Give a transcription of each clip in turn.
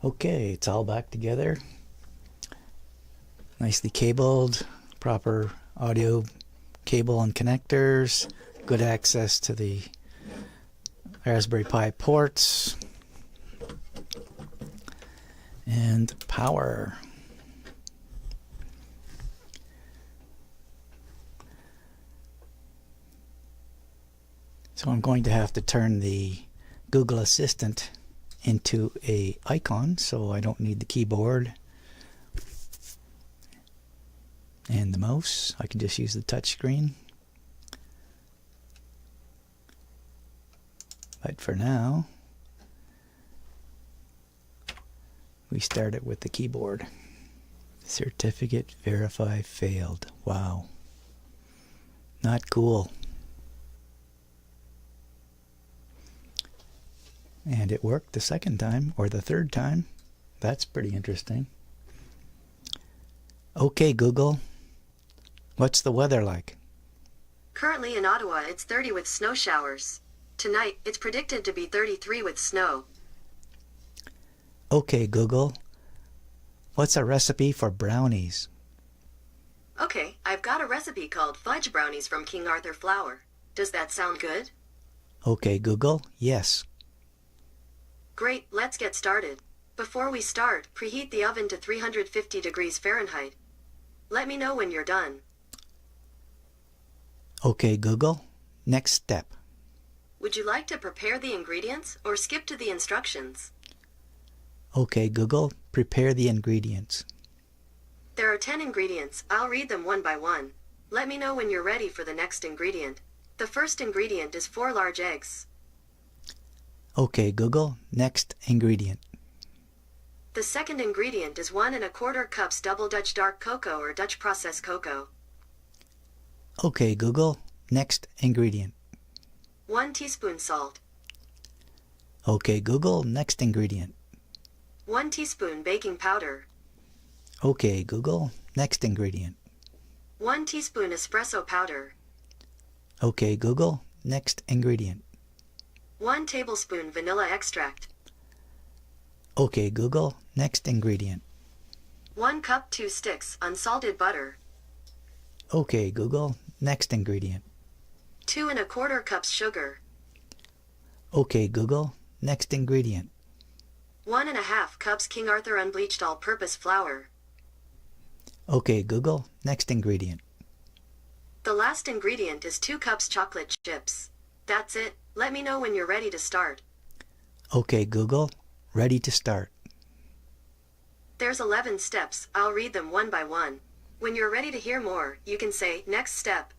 Okay, it's all back together. Nicely cabled, proper audio cable and connectors, good access to the Raspberry Pi ports, and power. So I'm going to have to turn the Google Assistant into an icon, so I don't need the keyboard and the mouse. I can just use the touch screen. But for now, we start it with the keyboard. Certificate verify failed. Wow. Not cool. And it worked the second time, or the third time. That's pretty interesting. Okay, Google. What's the weather like? Currently in Ottawa, it's 30 with snow showers. Tonight, it's predicted to be 33 with snow. Okay, Google. What's a recipe for brownies? Okay, I've got a recipe called fudge brownies from King Arthur flour. Does that sound good? Okay, Google. Yes. Great, let's get started. Before we start, preheat the oven to 350 degrees Fahrenheit. Let me know when you're done. Okay, Google. Next step. Would you like to prepare the ingredients or skip to the instructions? Okay, Google. Prepare the ingredients. There are 10 ingredients. I'll read them one by one. Let me know when you're ready for the next ingredient. The first ingredient is 4 large eggs. Okay, Google. Next ingredient. The second ingredient is 1 1/4 cups double Dutch dark cocoa or Dutch processed cocoa. Okay, Google. Next ingredient. 1 teaspoon salt. Okay, Google. Next ingredient. 1 teaspoon baking powder. Okay, Google. Next ingredient. 1 teaspoon espresso powder. Okay, Google. Next ingredient. 1 tablespoon vanilla extract. Okay, Google. Next ingredient. 1 cup 2 sticks unsalted butter. Okay, Google. Next ingredient. 2 1/4 cups sugar. Okay, Google. Next ingredient. 1 1/2 cups King Arthur unbleached all-purpose flour. Okay, Google. Next ingredient. The last ingredient is 2 cups chocolate chips. That's it. Let me know when you're ready to start. Okay, Google. Ready to start. There's 11 steps. I'll read them one by one. When you're ready to hear more, you can say, next step.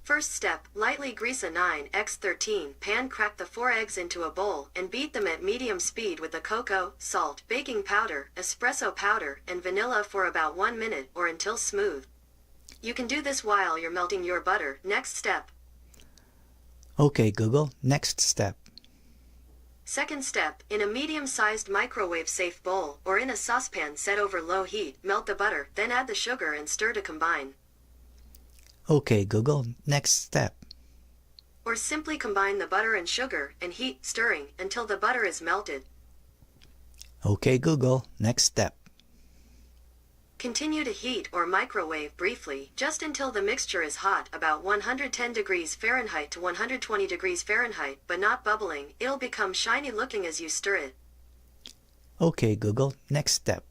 First step, lightly grease a 9x13 pan. Crack the 4 eggs into a bowl and beat them at medium speed with the cocoa, salt, baking powder, espresso powder, and vanilla for about 1 minute or until smooth. You can do this while you're melting your butter. Next step. Okay, Google. Next step. Second step, in a medium-sized microwave-safe bowl or in a saucepan set over low heat, melt the butter, then add the sugar and stir to combine. Okay, Google. Next step. Or simply combine the butter and sugar and heat, stirring, until the butter is melted. Okay, Google. Next step. Continue to heat or microwave briefly, just until the mixture is hot, about 110 degrees Fahrenheit to 120 degrees Fahrenheit, but not bubbling. It'll become shiny looking as you stir it. Okay, Google. Next step.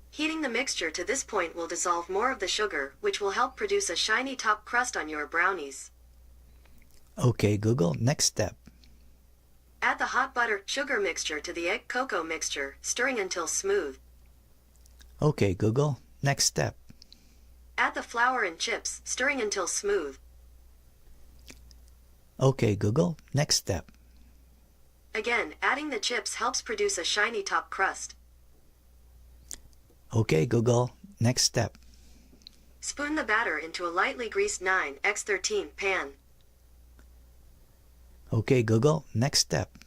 Heating the mixture to this point will dissolve more of the sugar, which will help produce a shiny top crust on your brownies. Okay, Google. Next step. Add the hot butter, sugar mixture to the egg cocoa mixture, stirring until smooth. Okay, Google. Next step. Add the flour and chips, stirring until smooth. Okay, Google. Next step. Again, adding the chips helps produce a shiny top crust. Okay, Google. Next step. Spoon the batter into a lightly greased 9x13 pan. Okay, Google. Next step.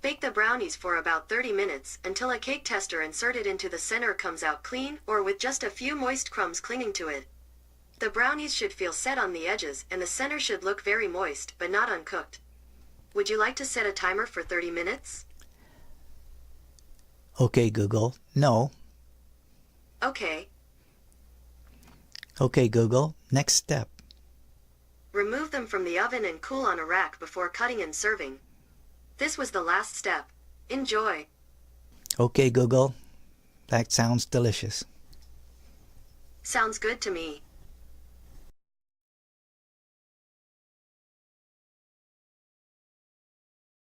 Bake the brownies for about 30 minutes until a cake tester inserted into the center comes out clean or with just a few moist crumbs clinging to it. The brownies should feel set on the edges and the center should look very moist but not uncooked. Would you like to set a timer for 30 minutes? Okay, Google. No. Okay. Okay, Google. Next step. Remove them from the oven and cool on a rack before cutting and serving. This was the last step. Enjoy. Okay, Google. That sounds delicious. Sounds good to me.